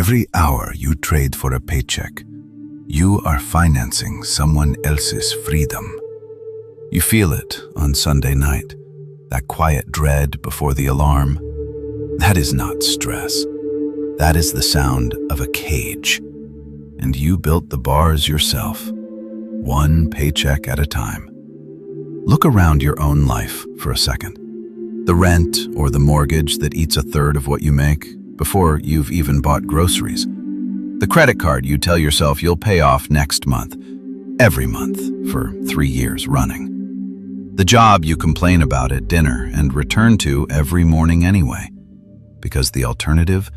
Every hour you trade for a paycheck, you are financing someone else's freedom. You feel it on Sunday night, that quiet dread before the alarm. That is not stress. That is the sound of a cage. And you built the bars yourself, one paycheck at a time. Look around your own life for a second. The rent or the mortgage that eats a third of what you make before you've even bought groceries. The credit card you tell yourself you'll pay off next month, every month for 3 years running. The job you complain about at dinner and return to every morning anyway, because the alternative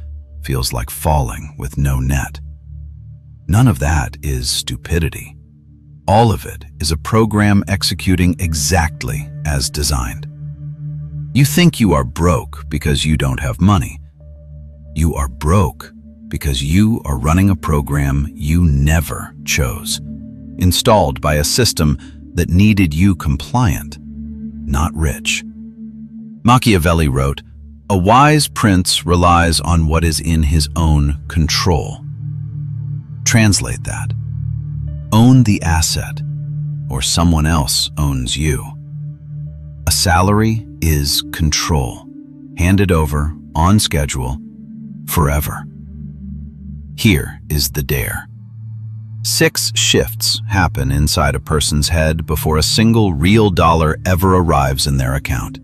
feels like falling with no net. None of that is stupidity. All of it is a program executing exactly as designed. You think you are broke because you don't have money. You are broke because you are running a program you never chose, installed by a system that needed you compliant, not rich. Machiavelli wrote, "A wise prince relies on what is in his own control." Translate that. Own the asset, or someone else owns you. A salary is control, handed over, on schedule, forever. Here is the dare. 6 shifts happen inside a person's head before a single real dollar ever arrives in their account.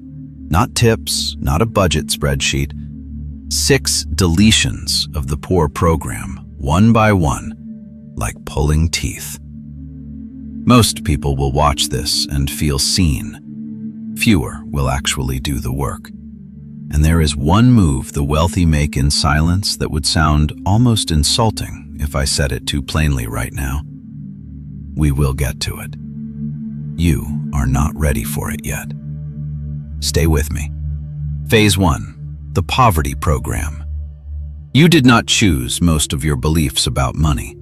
Not tips, not a budget spreadsheet. 6 deletions of the poor program, one by one, like pulling teeth. Most people will watch this and feel seen. Fewer will actually do the work. And there is one move the wealthy make in silence that would sound almost insulting if I said it too plainly right now. We will get to it. You are not ready for it yet. Stay with me. Phase 1, the poverty program. You did not choose most of your beliefs about money.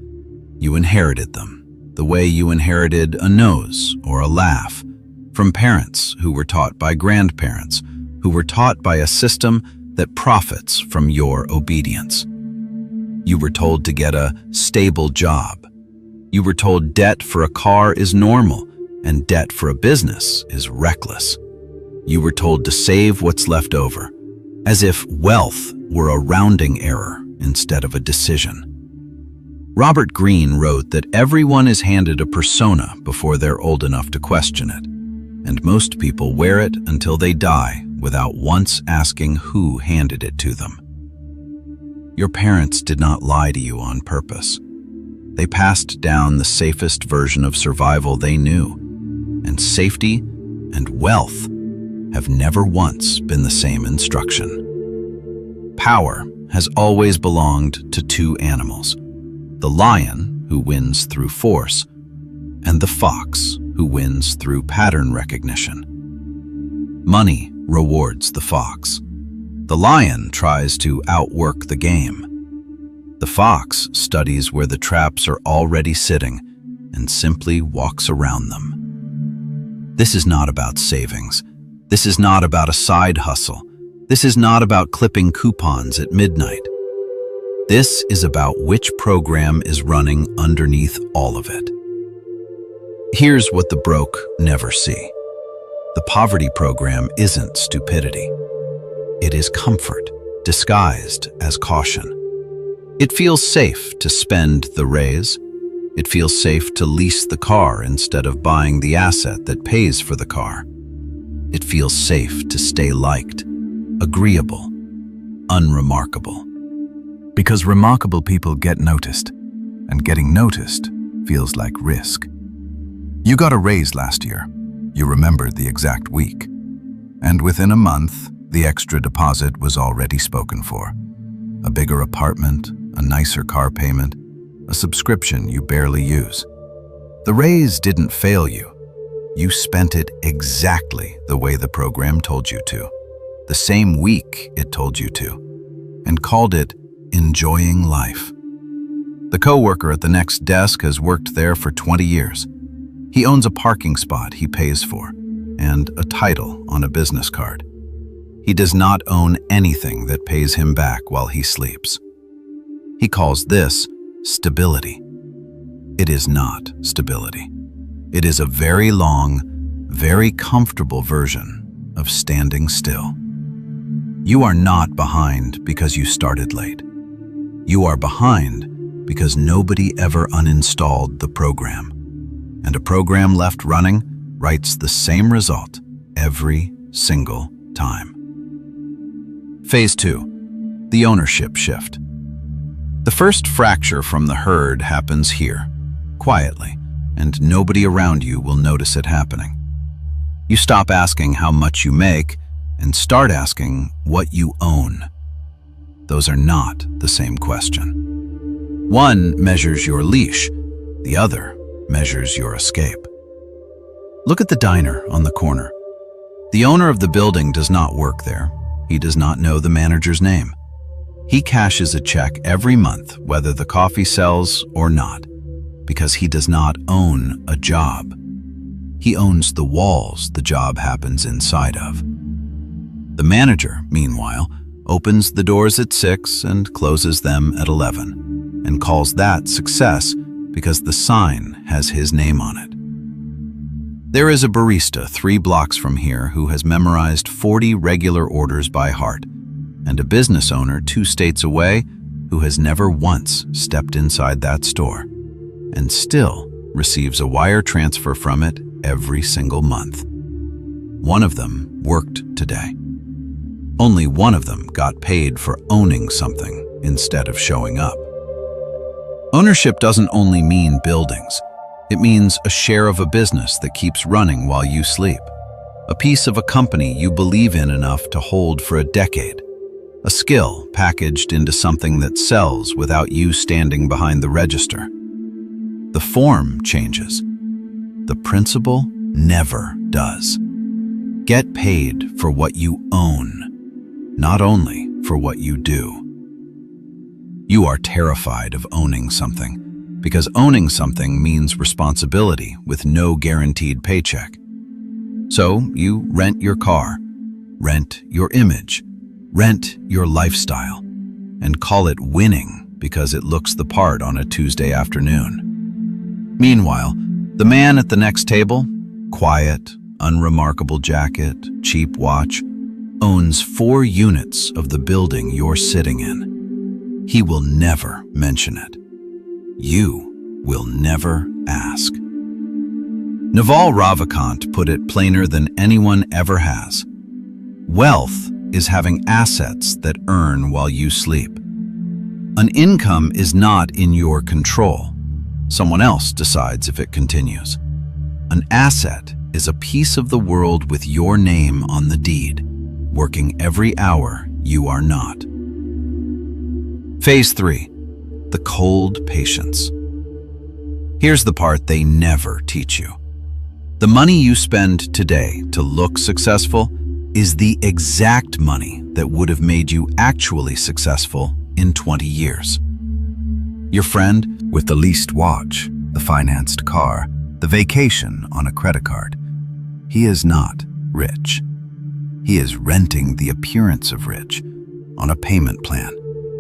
You inherited them, the way you inherited a nose or a laugh, from parents who were taught by grandparents, who were taught by a system that profits from your obedience. You were told to get a stable job. You were told debt for a car is normal and debt for a business is reckless. You were told to save what's left over, as if wealth were a rounding error instead of a decision. Robert Greene wrote that everyone is handed a persona before they're old enough to question it, and most people wear it until they die without once asking who handed it to them. Your parents did not lie to you on purpose. They passed down the safest version of survival they knew, and safety and wealth have never once been the same instruction. Power has always belonged to 2 animals, the lion, who wins through force, and the fox, who wins through pattern recognition. Money rewards the fox. The lion tries to outwork the game. The fox studies where the traps are already sitting and simply walks around them. This is not about savings. This is not about a side hustle. This is not about clipping coupons at midnight. This is about which program is running underneath all of it. Here's what the broke never see. The poverty program isn't stupidity. It is comfort, disguised as caution. It feels safe to spend the raise. It feels safe to lease the car instead of buying the asset that pays for the car. It feels safe to stay liked, agreeable, unremarkable. Because remarkable people get noticed, and getting noticed feels like risk. You got a raise last year. You remembered the exact week. And within a month, the extra deposit was already spoken for. A bigger apartment, a nicer car payment, a subscription you barely use. The raise didn't fail you. You spent it exactly the way the program told you to, the same week it told you to, and called it enjoying life. The coworker at the next desk has worked there for 20 years. He owns a parking spot he pays for, and a title on a business card. He does not own anything that pays him back while he sleeps. He calls this stability. It is not stability. It is a very long, very comfortable version of standing still. You are not behind because you started late. You are behind because nobody ever uninstalled the program. And a program left running writes the same result every single time. Phase 2, the ownership shift. The first fracture from the herd happens here, quietly, and nobody around you will notice it happening. You stop asking how much you make and start asking what you own. Those are not the same question. One measures your leash, the other measures your escape. Look at the diner on the corner. The owner of the building does not work there. He does not know the manager's name. He cashes a check every month, whether the coffee sells or not, because he does not own a job. He owns the walls the job happens inside of. The manager, meanwhile, opens the doors at 6 and closes them at 11, and calls that success because the sign has his name on it. There is a barista 3 blocks from here who has memorized 40 regular orders by heart, and a business owner 2 states away who has never once stepped inside that store, and still receives a wire transfer from it every single month. One of them worked today. Only one of them got paid for owning something instead of showing up. Ownership doesn't only mean buildings. It means a share of a business that keeps running while you sleep. A piece of a company you believe in enough to hold for a decade. A skill packaged into something that sells without you standing behind the register. The form changes. The principle never does. Get paid for what you own, not only for what you do. You are terrified of owning something, because owning something means responsibility with no guaranteed paycheck. So you rent your car, rent your image, rent your lifestyle, and call it winning because it looks the part on a Tuesday afternoon. Meanwhile, the man at the next table, quiet, unremarkable jacket, cheap watch, owns 4 units of the building you're sitting in. He will never mention it. You will never ask. Naval Ravikant put it plainer than anyone ever has. Wealth is having assets that earn while you sleep. An income is not in your control. Someone else decides if it continues. An asset is a piece of the world with your name on the deed, working every hour you are not. Phase 3, the cold patience. Here's the part they never teach you. The money you spend today to look successful is the exact money that would have made you actually successful in 20 years. Your friend with the leased watch, the financed car, the vacation on a credit card, he is not rich. He is renting the appearance of rich on a payment plan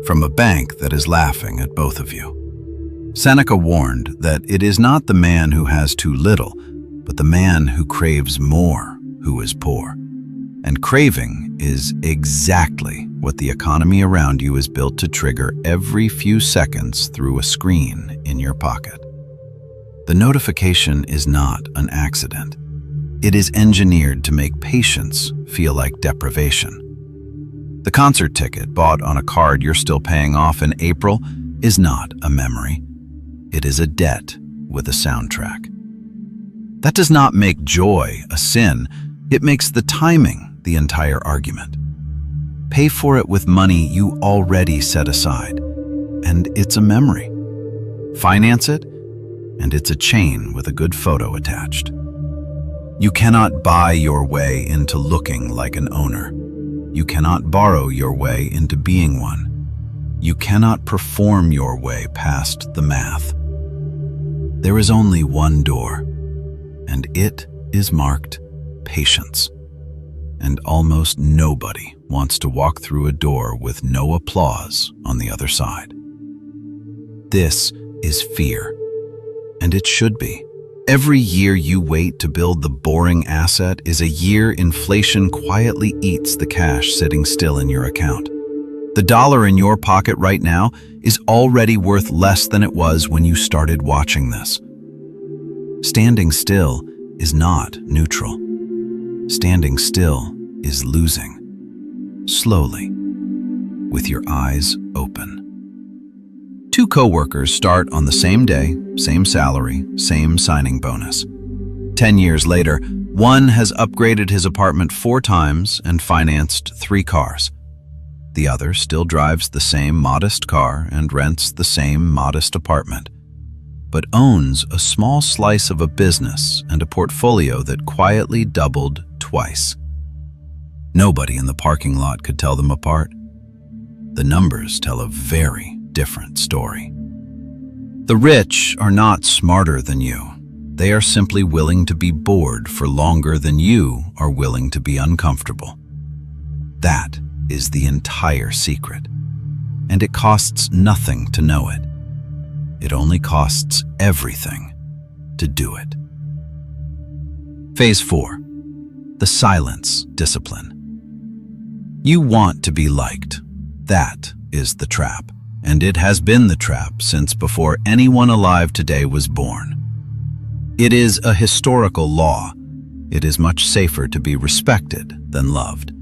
from a bank that is laughing at both of you. Seneca warned that it is not the man who has too little, but the man who craves more who is poor. And craving is exactly what the economy around you is built to trigger every few seconds through a screen in your pocket. The notification is not an accident. It is engineered to make patience feel like deprivation. The concert ticket bought on a card you're still paying off in April is not a memory. It is a debt with a soundtrack. That does not make joy a sin. It makes the timing the entire argument. Pay for it with money you already set aside, and it's a memory. Finance it, and it's a chain with a good photo attached. You cannot buy your way into looking like an owner. You cannot borrow your way into being one. You cannot perform your way past the math. There is only one door, and it is marked patience. And almost nobody wants to walk through a door with no applause on the other side. This is fear. And it should be. Every year you wait to build the boring asset is a year inflation quietly eats the cash sitting still in your account. The dollar in your pocket right now is already worth less than it was when you started watching this. Standing still is not neutral. Standing still is losing. Slowly, with your eyes open. Two coworkers start on the same day, same salary, same signing bonus. 10 years later, one has upgraded his apartment 4 times and financed 3 cars. The other still drives the same modest car and rents the same modest apartment, but owns a small slice of a business and a portfolio that quietly doubled twice. Nobody in the parking lot could tell them apart. The numbers tell a very different story. The rich are not smarter than you. They are simply willing to be bored for longer than you are willing to be uncomfortable. That is the entire secret, and it costs nothing to know it. It only costs everything to do it. Phase 4. The silence discipline. You want to be liked. That is the trap. And it has been the trap since before anyone alive today was born. It is a historical law. It is much safer to be respected than loved,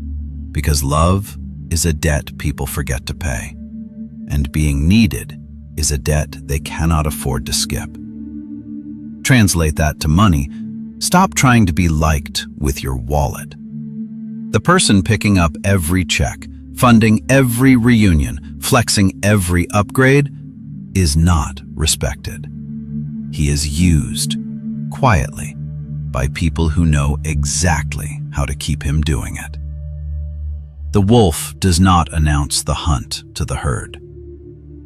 because love is a debt people forget to pay, and being needed is a debt they cannot afford to skip. Translate that to money. Stop trying to be liked with your wallet. The person picking up every check, funding every reunion, flexing every upgrade, is not respected. He is used, quietly, by people who know exactly how to keep him doing it. The wolf does not announce the hunt to the herd.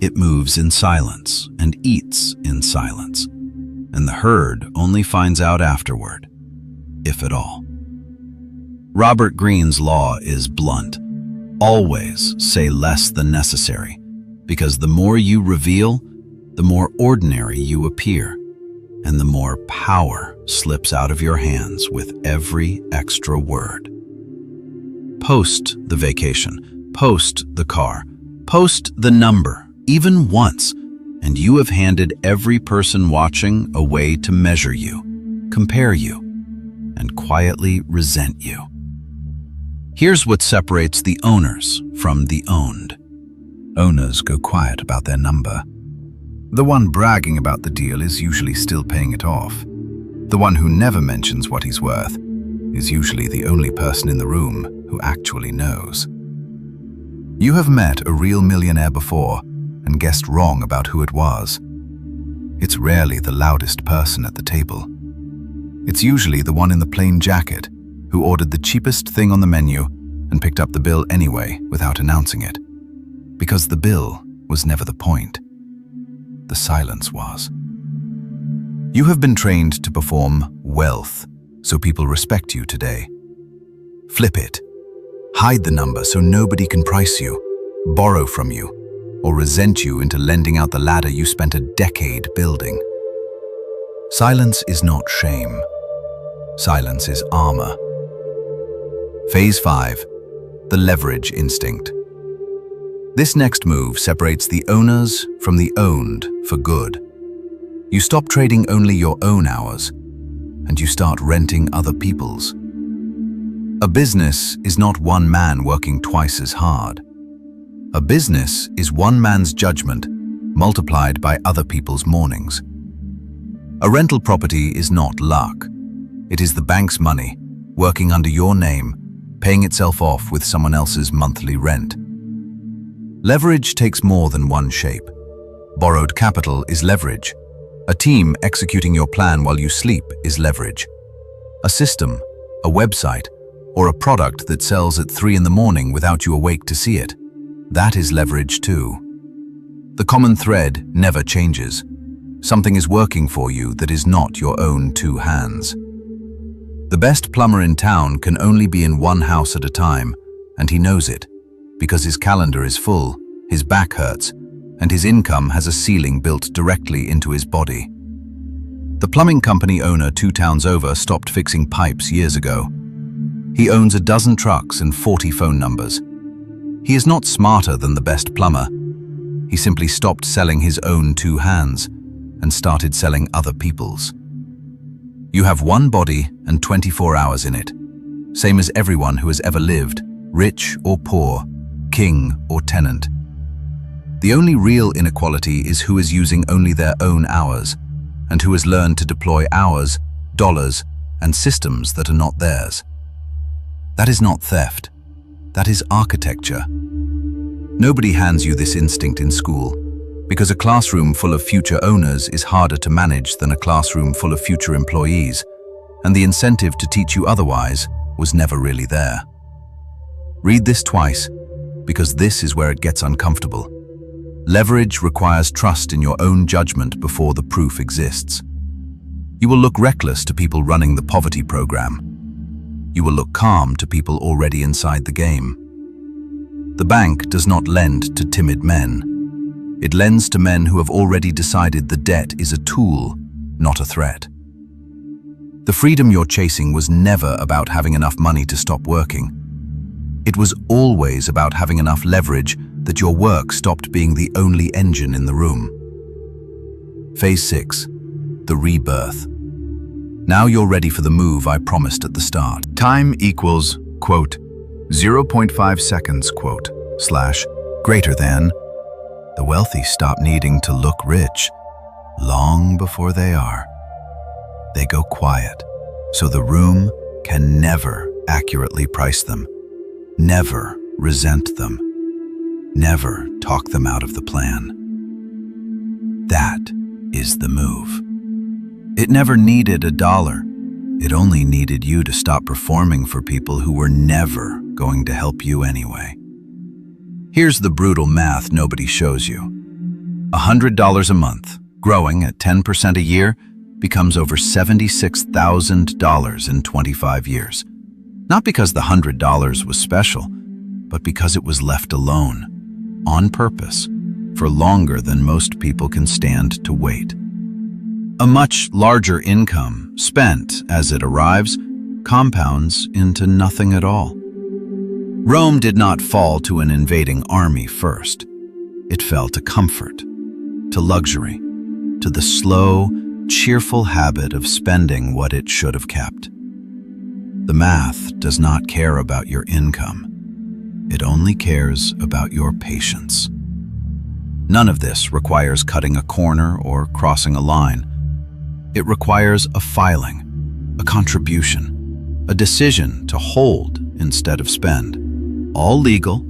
It moves in silence and eats in silence, and the herd only finds out afterward, if at all. Robert Greene's law is blunt. Always say less than necessary, because the more you reveal, the more ordinary you appear, and the more power slips out of your hands with every extra word. Post the vacation, post the car, post the number, even once, and you have handed every person watching a way to measure you, compare you, and quietly resent you. Here's what separates the owners from the owned. Owners go quiet about their number. The one bragging about the deal is usually still paying it off. The one who never mentions what he's worth is usually the only person in the room who actually knows. You have met a real millionaire before and guessed wrong about who it was. It's rarely the loudest person at the table. It's usually the one in the plain jacket who ordered the cheapest thing on the menu and picked up the bill anyway without announcing it. Because the bill was never the point. The silence was. You have been trained to perform wealth, so people respect you today. Flip it. Hide the number so nobody can price you, borrow from you, or resent you into lending out the ladder you spent a decade building. Silence is not shame. Silence is armor. Phase 5. The leverage instinct. This next move separates the owners from the owned for good. You stop trading only your own hours, and you start renting other people's. A business is not one man working twice as hard. A business is one man's judgment multiplied by other people's mornings. A rental property is not luck. It is the bank's money, working under your name, paying itself off with someone else's monthly rent. Leverage takes more than one shape. Borrowed capital is leverage. A team executing your plan while you sleep is leverage. A system, a website, or a product that sells at 3 in the morning without you awake to see it, that is leverage too. The common thread never changes. Something is working for you that is not your own 2 hands. The best plumber in town can only be in one house at a time, and he knows it, because his calendar is full, his back hurts, and his income has a ceiling built directly into his body. The plumbing company owner 2 towns over stopped fixing pipes years ago. He owns a dozen trucks and 40 phone numbers. He is not smarter than the best plumber. He simply stopped selling his own 2 hands and started selling other people's. You have one body and 24 hours in it, same as everyone who has ever lived, rich or poor, king or tenant. The only real inequality is who is using only their own hours and who has learned to deploy hours, dollars, and systems that are not theirs. That is not theft. That is architecture. Nobody hands you this instinct in school, because a classroom full of future owners is harder to manage than a classroom full of future employees, and the incentive to teach you otherwise was never really there. Read this twice, because this is where it gets uncomfortable. Leverage requires trust in your own judgment before the proof exists. You will look reckless to people running the poverty program. You will look calm to people already inside the game. The bank does not lend to timid men. It lends to men who have already decided the debt is a tool, not a threat. The freedom you're chasing was never about having enough money to stop working. It was always about having enough leverage that your work stopped being the only engine in the room. Phase 6, the rebirth. Now you're ready for the move I promised at the start. Time equals, quote, 0.5 seconds, quote, / greater than. The wealthy stop needing to look rich long before they are. They go quiet, so the room can never accurately price them, never resent them, never talk them out of the plan. That is the move. It never needed $1. It only needed you to stop performing for people who were never going to help you anyway. Here's the brutal math nobody shows you. $100 a month, growing at 10% a year, becomes over $76,000 in 25 years. Not because the $100 was special, but because it was left alone, on purpose, for longer than most people can stand to wait. A much larger income, spent as it arrives, compounds into nothing at all. Rome did not fall to an invading army first. It fell to comfort, to luxury, to the slow, cheerful habit of spending what it should have kept. The math does not care about your income. It only cares about your patience. None of this requires cutting a corner or crossing a line. It requires a filing, a contribution, a decision to hold instead of spend. All legal,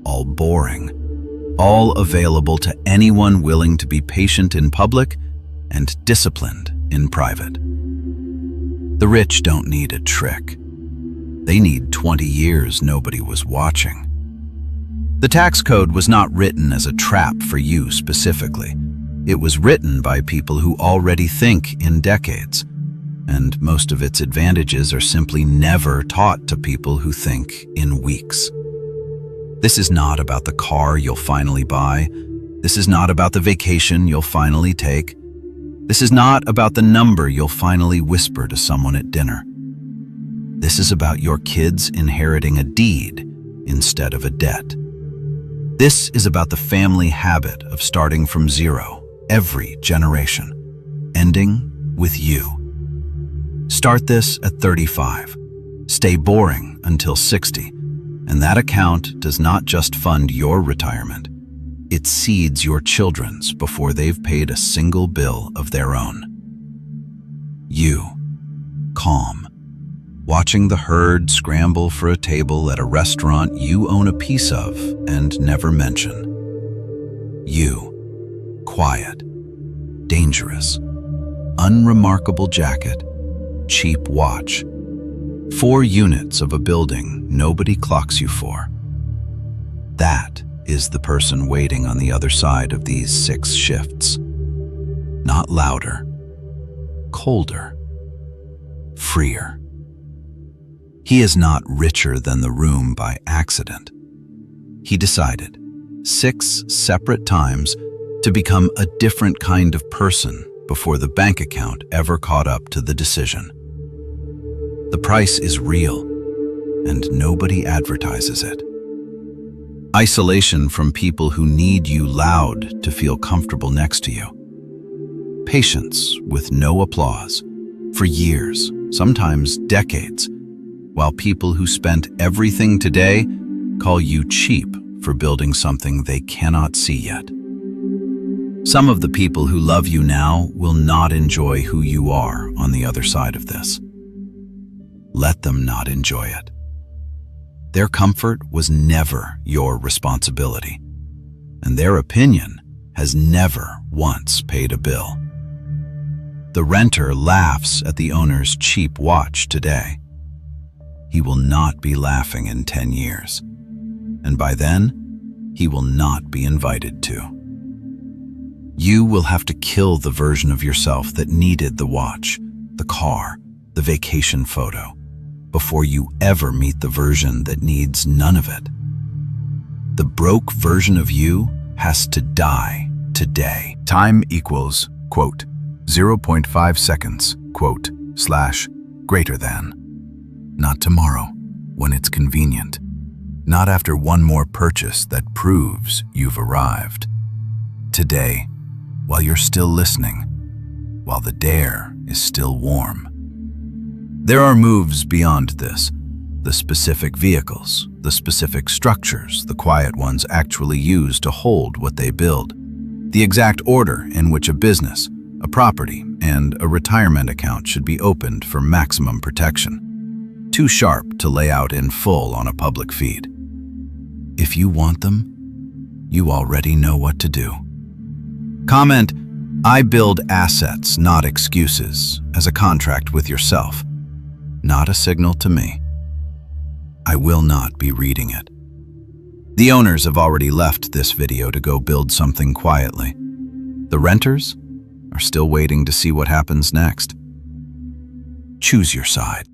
all boring, all available to anyone willing to be patient in public and disciplined in private. The rich don't need a trick. They need 20 years nobody was watching. The tax code was not written as a trap for you specifically. It was written by people who already think in decades, and most of its advantages are simply never taught to people who think in weeks. This is not about the car you'll finally buy. This is not about the vacation you'll finally take. This is not about the number you'll finally whisper to someone at dinner. This is about your kids inheriting a deed instead of a debt. This is about the family habit of starting from zero every generation, ending with you. Start this at 35. Stay boring until 60. And that account does not just fund your retirement. It seeds your children's before they've paid a single bill of their own. You, calm, watching the herd scramble for a table at a restaurant you own a piece of and never mention. You, quiet, dangerous, unremarkable jacket, cheap watch, 4 units of a building nobody clocks you for. That is the person waiting on the other side of these 6 shifts. Not louder, colder, freer. He is not richer than the room by accident. He decided 6 separate times to become a different kind of person before the bank account ever caught up to the decision. The price is real, and nobody advertises it. Isolation from people who need you loud to feel comfortable next to you. Patience with no applause for years, sometimes decades, while people who spent everything today call you cheap for building something they cannot see yet. Some of the people who love you now will not enjoy who you are on the other side of this. Let them not enjoy it. Their comfort was never your responsibility, and their opinion has never once paid a bill. The renter laughs at the owner's cheap watch today. He will not be laughing in 10 years, and by then, he will not be invited to. You will have to kill the version of yourself that needed the watch, the car, the vacation photo, before you ever meet the version that needs none of it. The broke version of you has to die today. Time equals, quote, 0.5 seconds, quote, / greater than. Not tomorrow, when it's convenient. Not after one more purchase that proves you've arrived. Today, while you're still listening, while the dare is still warm. There are moves beyond this. The specific vehicles, the specific structures the quiet ones actually use to hold what they build. The exact order in which a business, a property, and a retirement account should be opened for maximum protection. Too sharp to lay out in full on a public feed. If you want them, you already know what to do. Comment, "I build assets, not excuses," as a contract with yourself, not a signal to me. I will not be reading it. The owners have already left this video to go build something quietly. The renters are still waiting to see what happens next. Choose your side.